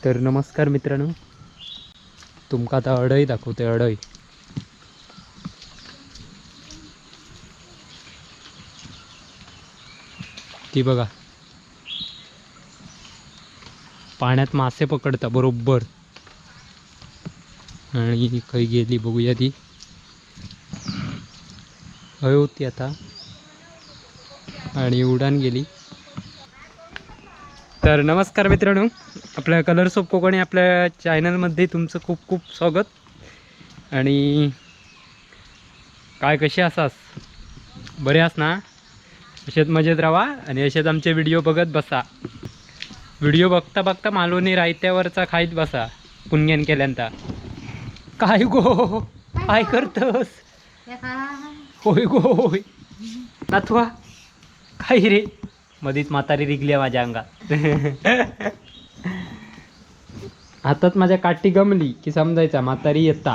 तर नमस्कार मित्रांनो, तुमका आता अडई दाखवते. अडई ती बघा, पाण्यात मासे पकडता बरोबर. आणि काही गेली बघूया, ती हय होती आता आणि उडान गेली. तर नमस्कार मित्रांनो, आपल्या कलर्स ऑफ कोकण आपल्या चॅनलमध्ये तुमचं खूप खूप स्वागत. आणि काय कसे आसास? बरे आस ना? असेच मजेत राहा आणि असेच आमचे व्हिडिओ बघत बसा. व्हिडिओ बघता बघता मालवणी रायत्यावरचा खाईत बसा पुण्यान केल्यांता. काय गो, काय करतस? होय गो होय नाथवा, काय रे? मधीच म्हातारी रिगली माझ्या अंगात. हातात माझ्या काठी गमली की समजायचा म्हातारी येता.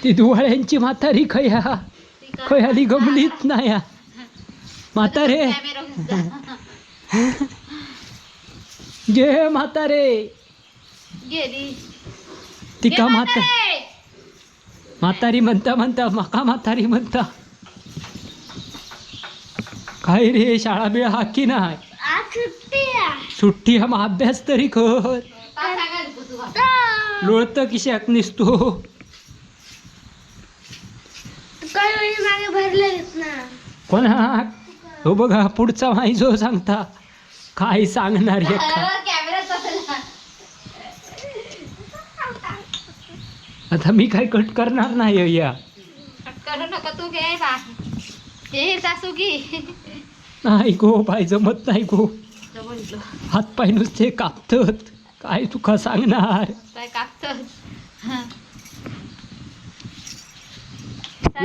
ती दुवाळ्यांची म्हातारी खया खयाली गमलीच नाही म्हातारे. गे म्हातारे ती का म्हातारी म्हणता म्हणता मका म्हातारी म्हणता. काय रे, शाळा बिळा हा की नाही? सुट्टी हा, मग अभ्यास तरी कर. लोळत किशाक निसतो. कोण हा? हो बघा, पुढचा माई जो सांगता काय सांगणार. आता मी काय कट करणार नाही. या करू नको तू, घे बा हे सासू की नाही गो, पाय जमत नाही गो. हात पाय नुसते कापतात. काय तुका सांगणार? काय कापत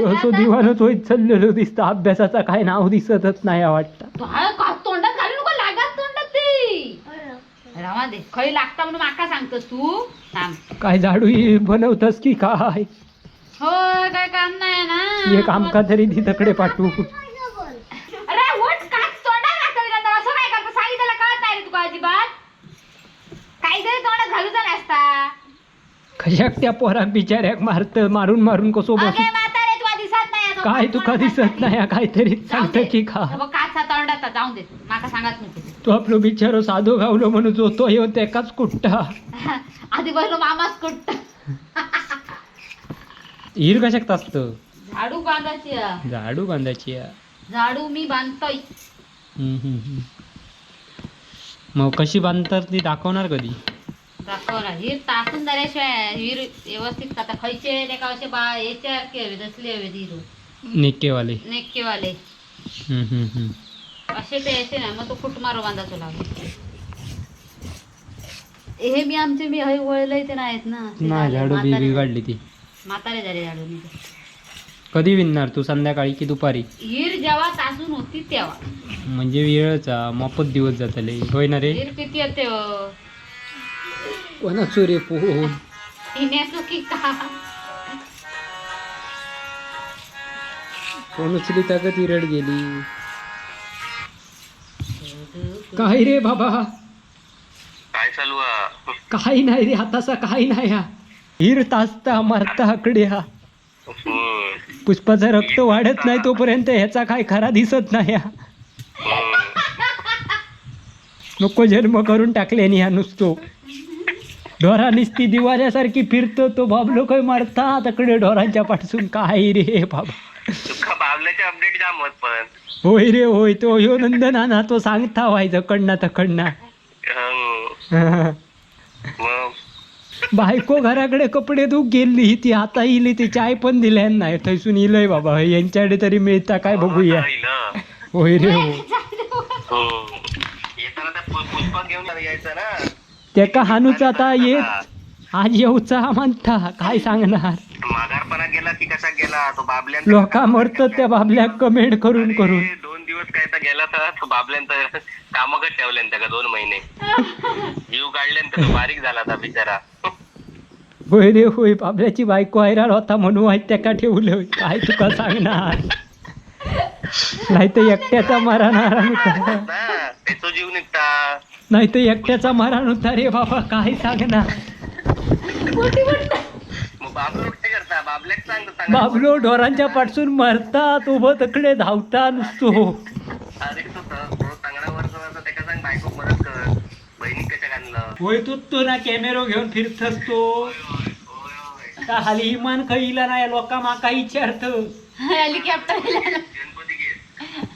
असं दिवानच होईत चाललेलो दिसतं. अभ्यासाचा काय नाव दिसतच नाही वाटतं. तोंडात घालू नको, लागत तोंडात ती रामा दे. खळी लागता म्हणून माका सांगतोस तू? थांब. काय झाडू बनवतस की काय? हो, काय काम नाही ना. एक आमका तरी तिथकडे पाठवू. अरे उठ, काच तोंडात घातलं का? असं काय करतो सांगितलं कळत नाही रे तुका अजिबात. काही जरी तोंडात घालूच नसता. कशाक त्या पोराक बिचाऱ्याक मारून मारून कसो बसू. अगे म्हातारे, तुला दिसत नाही तो काय तुका दिसत नाही? काहीतरी सांगत की का? काचा तोंडात जाऊन दे, माका सांगत नको. तो आपलं बिचारो साधो गावलो म्हणून जो तो येऊन त्याकाच कुट्टा. आधी बसलो मामाच कुट्ट. हिर कशाक असत? झाडू बांधायची. झाडू बांधायची. झाडू मी बांधतोय. मग कशी बांधतात ती दाखवणार कधी? दाखवणार. हिर तासून झाल्याशिवाय हिर व्यवस्थित खाता खायचे ते का असे बा याचे हवे दसले हवे हिरो नेकेवाले. नेक्केवाले असे ते याचे ना, मग तो फुट मारो बांधायचो लागला. हे मी आमचे मी हय वळलंय ते नाहीत ना. नाही, झाडू बी बिघडली ती. म्हातारे झाले झाडू मी. कधी विणणार तू? संध्याकाळी की दुपारी? हिर जेव्हा तासून होती तेव्हा. म्हणजे वेळचा मोफत दिवस जातले होय ना रे? हिर किती येते कोणाचो रे फोन? पिण्याचो की का? फोन उचली ताकद इरड गेली. काय रे बाबा? काय चालू काही नाही रे, हाताचा काही नाही. हिर तासता मारता आकडे. पुष्पाचं रक्त वाढत नाही तोपर्यंत ह्याचा काय खरा दिसत नाही. नको जन्म करून टाकले ह्या नुसतो. ढोरा निसती दिवाल्यासारखी फिरतो तो बाबलो काय मारता तकडे ढोरांच्या पाठसून. काय रे बाबा, बाबल्याचे अपडेट जाम होत पण. होय रे होय, तो ह्यो नंदना ना, तो सांगता व्हायचं कडना तकडना. बायको घराकडे कपडे धुक गेली, ती आता इली, ती चाय पण दिल्या नाही. थैसून इलय बाबा, यांच्याकडे तरी मिळता काय बघूया. होय रे हो. पुष्पा घेऊन यायचं ना. त्याका हानूच आता येत आज येऊचा म्हणता. काय सांगणार? माघारपणा गेला की कसा गेला तो बाबल्या. लोका मरतात त्या बाबल्या कमेंट करून करून. 2 दिवस काय तर गेला तर तो बाबल्यांत कामकच ठेवल्यान त्याला 2 महिने जीव काढल्यान तो बारीक झाला था बिचारा. होय रे होय, बाबल्याची बायको हैराण होता म्हणून वाईट त्याका ठेवलं. काय तुका सांगणार? नाही तर एकट्याचा मारणार. त्याचा जीव निघता. नाही तर एकट्याचा मरण होता रे बाबा, काय सांगणार. मग बाबलो काय करता, बाबल्याक सांग. बाबलो ढोरांच्या पाठसून मरतात, उभं तकडे धावता नुसतो. अरे तो चांगल्यावर त्याला सांग बायको मदत कर, बहिणी कशा आणलं. होय तो ना कॅमेरो घेऊन फिरतस तो. का हाली इमान खईला नाही लोका माका विचारत. हेलिकॉप्टर गणपती घे.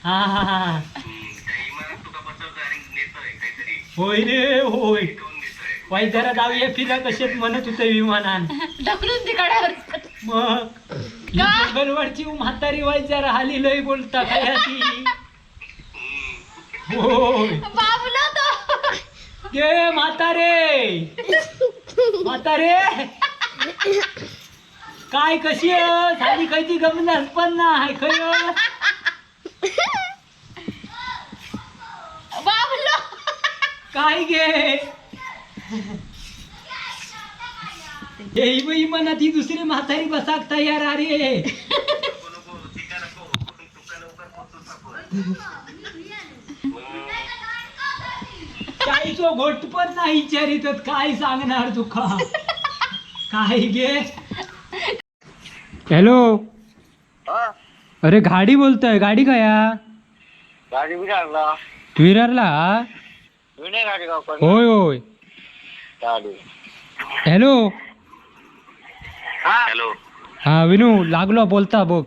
हा हा हा त्या इमानात तुका बसवतो आणि नेतोय काहीतरी, होय रे होय. ठेवून देतोय. वाई जरा जाऊया फिरा कशात म्हणत होतं विमानान. ढकलून तिकडे मग गलवडची म्हातारी वाई जरा हाली लय बोलता काय ती. होय बाबलो तो. गे म्हातारे म्हातारे काय कशी आहे? साडी खायची गमनास पण नाही खय. बाबलो काय गे ही म्हणा ती दुसरी म्हातारी बसाक तयार अरे. नको तिका नको, तुका लवकर पोचूच आपण. चाळीसो घोट पण नाही विचारित काय सांगणार तुका. काय गे. हॅलो अरे गाडी बोलतोय, गाडी कया गाडी विचारला विरारला. विनय गाडी गाव होय होय. गाडी. Hello hello. हा विनू लागलो बोलता बघ.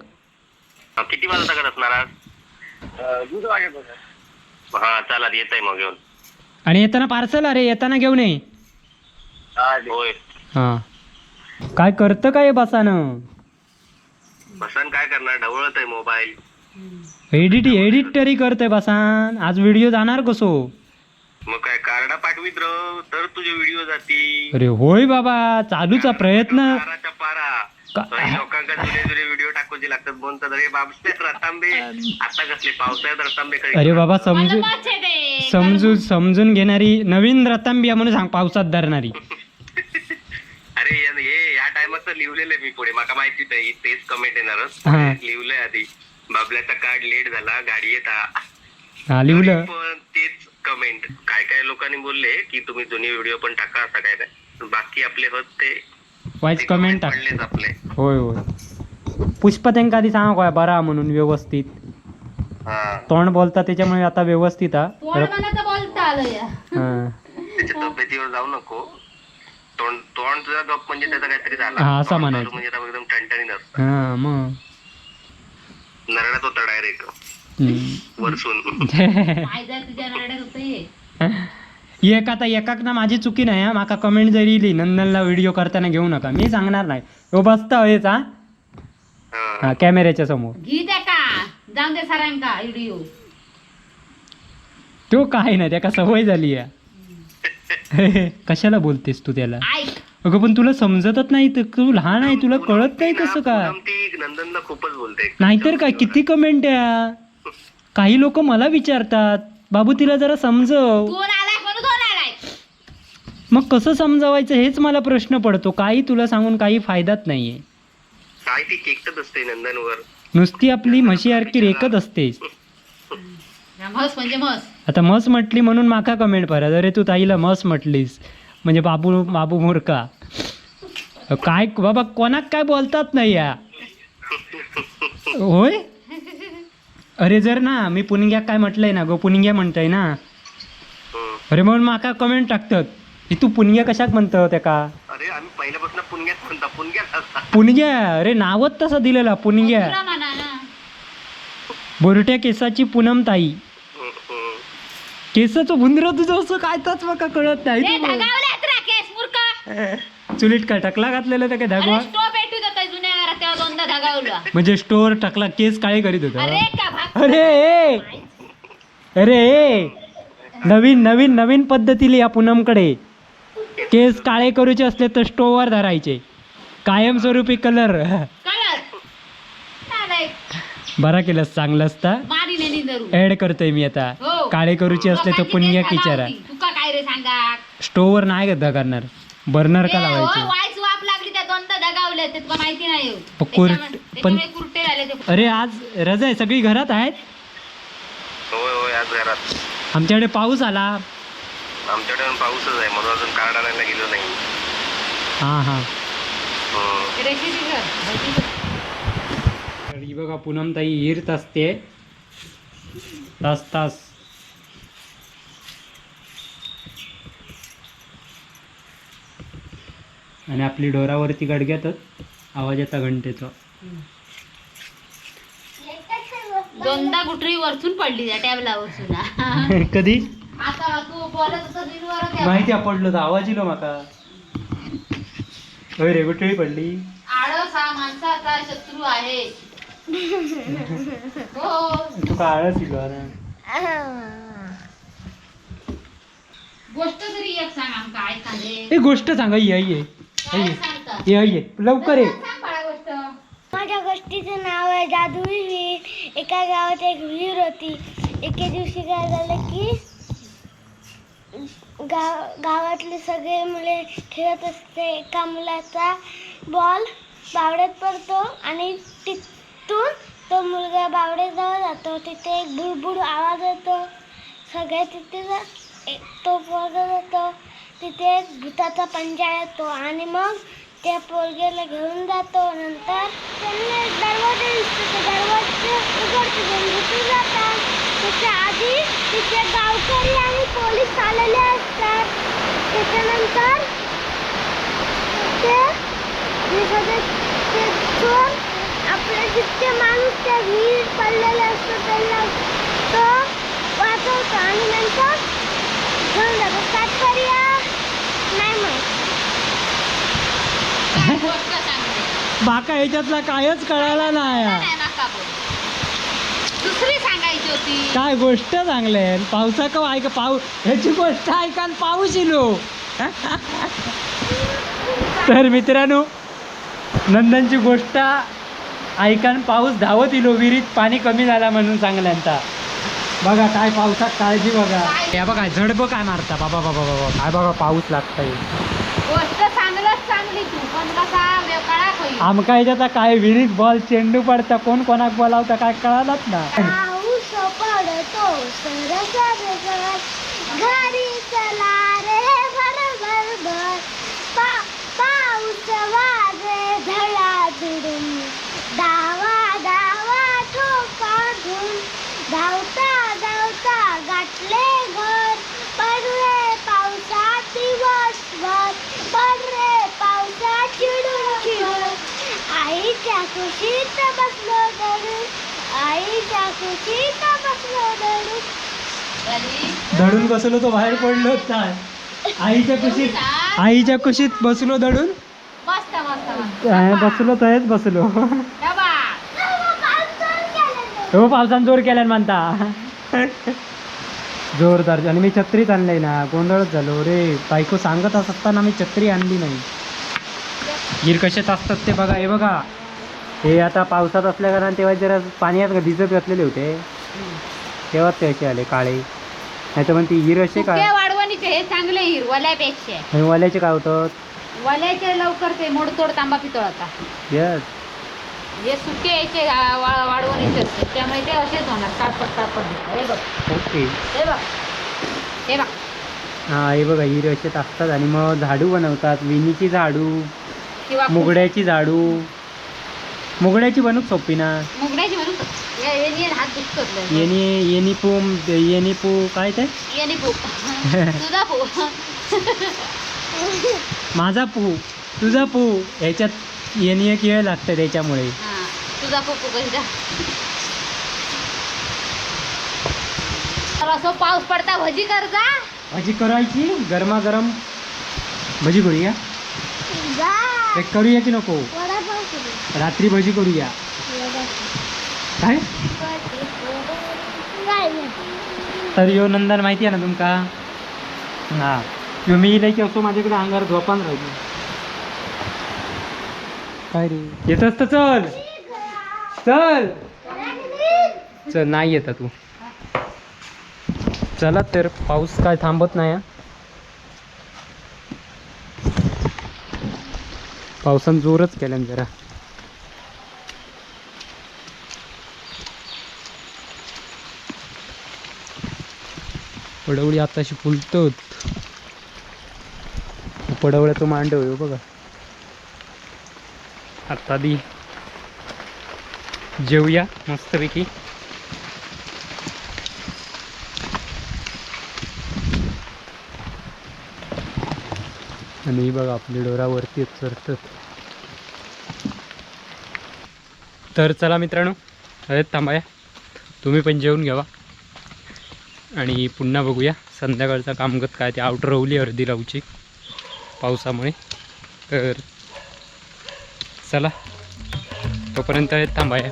किती वाजता करत असणार आज? 2 वाजेपर्यंत. हा चला येत आहे मग घेऊन. आणि येताना पार्सल अरे येताना घेऊन ये. होय. हा काय करतं काय बसानं. बसन काय करणार, ढवळत आहे मोबाईल. एडिट तरी करतोय बसान. आज व्हिडिओ जाणार कसो. मग काय कार्डा पाठवीत राह तर तुझे व्हिडिओ जाती. अरे होय बाबा चालूचा प्रयत्न. पाराच्या पारा लोकांका जुने व्हिडिओ टाकूचे लागतात. बोलतात अरे बाबा रतांबे आता कसले पावसाळ्यात रतांबे खाली. अरे बाबा समजून घेणारी नवीन रतांबिया म्हणून सांग पावसात धरणारी. अरे हे या टायमात लिहिलेलं मी पुढे माका माहिती नाही तेच कमेंट येणारच. हा. लिहिलंय आधी बाबल्याचा कार्ड लेट झाला गाडी येता. हा लिहिलं. पण तेच कमेंट काय काय लोकांनी बोलले की तुम्ही जुनी व्हिडिओ पण टाका असं काय नाही. बाकी आपले होत ते वाईस कमेंट टाक. पडलेच आपले. होय होय. पुष्पा त्यांका आधी सांग काय बरा म्हणून व्यवस्थित. हा तोंड बोलता त्याच्यामुळे आता व्यवस्थित हा. बोलता आलं या. हा. त्याच्या तब्येतीवर जाऊ नको. तोंड तुझा गप म्हणजे त्याचा काहीतरी झाला. हा, असं म्हणायचं. म्हणजे आता एकदम टणटणी नसतं. हा मग नरड्यात होता डायरेक्ट वरसून. काय जर तुझ्या रड्यात होतं एकाक ना माझी चुकी नाही हा. माका कमेंट जरी इली नंदनला व्हिडिओ करताना घेऊ नका मी सांगणार नाही. तो बसता होयच हा. हा कॅमेऱ्याच्या समोर. घी त्या का जाऊन दे सरांका व्हिडिओ. तो काय नाही त्याका सवय झाली या. कशाला बोलतेस तू त्याला. ऐक अगं पण तुला समजतच नाही तर तू लहान आहे तुला कळत नाही कसं काय. ती नंदनला खूपच बोलते. नाहीतर काय किती कमेंट आहे. काही लोक मला विचारतात बाबू तिला जरा समजव. कोण आलाय कोण आलाय. मग कसं समजावायचं हेच मला प्रश्न पडतो. काही तुला सांगून काही फायदाच नाहीये. काय ती केकटच असते नंदनवर. नुसती आपली म्हशीसारखी रेकत असते. म्हस म्हणजे म्हस. आता म्हस म्हटली म्हणून माका कमेंट परत अरे तू ताईला म्हस म्हटलीस म्हणजे बाबू मूर्खा. काय बाबा कोणाक काय बोलतात नाही या. होय अरे जर ना मी पुणग्या काय म्हटलंय ना गो पुणग्या म्हणताय ना. अरे म्हणून माका कमेंट टाकतात की तू पुणग्या कशाक म्हणतो त्या का. अरे आम्ही पहिल्यापासून पुणग्यात म्हणता पुणग्यात. पुणग्या अरे नावच तसं दिलेला पुणग्या. तुला म्हणा ना. बोरट्या केसाची पूनम ताई. केसाचं भुंदर तुझं असं काय ताच माका कळत नाही. ए, धगावल्यात रा केस मूर्ख. चुलीत काय टकला घातलेला त्या काय धगवा. अरे स्टोव पेटू देतोय जुन्या घरात तेव्हा दोनदा धगावला. म्हणजे स्टोर टकला केस काळे करीत होता. अरे का भाग. अरे नवीन पद्धतीने या पूनमकडे केस काळे करूचे असले तर स्टोवर धरायचे कायमस्वरूपी कलर. कळत नाही. बरा केलं चांगलं असता. मारी नाही धरू. ऍड करतोय मी आता. हो. काळे करूचे असले तर पुण्या किचारा. तुका काय रे सांगा. स्टोवर नाही गद्दा करणार बर्नर का लावायचे. वाईच वाप लागली त्या दोनदा धगावले ते तुला माहिती नाही. पण कुर्टे झाले ते. अरे आज रजा आहे सगळी घरात आहेत. होय होय आज घरात. आमच्याकडे पाऊस आला आमच्याकडे पण पाऊसच आहे म्हणून अजून कार्ड आणायला गेलो नाही. हां हां. रेसिपी कर भजी कर. तर ही बघा पूनमताई हिरत असते तास तास. आणि आपली डोरावरती गडग्यातच आवाज येता घंटेचा. दोनदा गुटरी वरचून पडली त्या टॅबला वरचून. कधी आता तू बोलत होता दिनवर माहिती पडलो तर आवाज येलो माका. होय रे गुटळी पडली. आळस हा माणसाचा शत्रू आहे. हो. तुका आळस इलो ना. गोष्ट तरी एक सांग आमका ऐका दे. एक गोष्ट सांगा ये काय सांगता? ये लवकर ये. सांग बाळा गोष्ट. माझ्या गोष्टीचं नाव आहे जादुई विहीर. एका गावात एक विहीर होती. एके दिवशी काय झालं की गावातले सगळे मुले खेळत असते. एका मुलाचा बॉल बावड्यात पडतो आणि तिथून तो मुलगा बावड्याजवळ जातो. तिथे एक बुडबुड आवाज येतो. सगळे तिथे तो पोरगा जातो. तिथे एक भुताचा पंजा येतो आणि मग त्या पोरग्याला घेऊन जातो. नंतर त्यांना एक दरवाजा दिसतो. ते दरवाजे उघडतो भूत जातात. त्याच्या आधी तिथे गावकरी आणि पोलीस आलेले असतात. त्याच्यानंतर ते सगळे ते चोर आपले जितके माणूस त्या विहीर पडलेले असतो त्यांना तो वाचवतो आणि नंतर घेऊन जातो. तात्पर्य नाही माहित. काय गोष्ट सांगते? बाका ह्याच्यातला कायच कळाला नाही. नाही नका बोल. दुसरी सांगायची होती. काय गोष्ट सांगले पावसा का ऐक पाऊस ह्याची गोष्ट ऐका पाऊस येलो. तर मित्रांनो नंदनची गोष्ट ऐकान पाऊस धावत इलो विहिरीत पाणी कमी झाला म्हणून सांगल्यांता. बघा काय पावसात काळजी बघा. या बघा झडप काय मारता बाबा बाबा बाबा काय बघा पाऊस लागताय. गोष्ट चांगलंच चांगली तू पण कसा वेळा होईल. आमका ह्याच्यात काय विहिरीत बॉल चेंडू पडता कोण कोणाक बोलावता काय कळालंच ना. पाऊस पडतो सरसर घरी चला रे भर भर पाऊस वाजे धडा धुडून धावा धावा ठोका धुन धावता धावता गाठले घर. पडले पावसात दिवसभर पडले पावसात चिडून चिडून आईच्या कुशीत बसलो दडून आईच्या कुशीत बसलो दडून. धडून बसलो तो बाहेर पडलो काय. आईच्या कुशीत बसलो दडून. मस्त मस्त मस्त. बसलो तहेच बसलो. डबा. हो पावसान जोर केल्यान म्हणता. जोरदार. आणि मी छत्रीच आणली ना गोंधळच झालो रे. बायको सांगत असताना मी छत्री आणली नाही. गिर कशात असतात ते बघा. हे बघा हे आता पावसात असल्या कारण तेव्हा जरा पाण्यात भिजत घातलेले होते तेव्हा ते असे आले काळे. नाही तर मग ती हिर असे सुके काय वाढवणीचे हे चांगले हिरवल्यापेक्षा. आणि वाल्याचे काय होतं. वल्याचे लवकर ते मोडतोड तांबा पितळता. यस हे सुके याचे वाढवणीचे असते त्यामुळे ते असेच होणार काटपट काटपट दिसतात. हे बघ ओके. हे बघ हे बघ. हां हे बघा हिर असेच असतात. आणि मग झाडू बनवतात. विणीची झाडू किंवा मुगड्याची झाडू. मुगड्याची बनवूक सोपी ना. मुगड्याची म्हणून हात दुखतात. येणी पू काय ते येणी पू तुझा पू माझा पू तुझा पू ह्याच्यात येणी एक वेळ लागतं त्याच्यामुळे. हा तुझा पू कशा. तर असं पाऊस पडता भजी कर जा. भजी करायची गरमागरम भजी करूया. एक करूया की नको. वडापाव करू. रात्री भजी करूया काय. तर यो नंदन माहिती आहे ना तुमका. हां यो मी इलाय की असो माझ्याकडे अंगावर झोपान राहिली. काय रे येतस तर चल चल चल. नाही येता तू. चला तर पाऊस काय थांबत नाही. पावसानं जोरच केल्यान जरा. वडवडी आताशी फुलतात. पडवळ्याचं मांडव आहे बघा. आता आधी जेवूया मस्तपैकी. आणि बघा आपली डोरावरती चढतात. तर चला मित्रांनो, अरे थांबाया, तुम्ही पण जेवून घ्यावा आणि पुन्हा बघूया संध्याकाळचा कामगत काय ते. आउटर रवली अर्धी लावची पावसामुळे. तर चला तोपर्यंत थांबाया.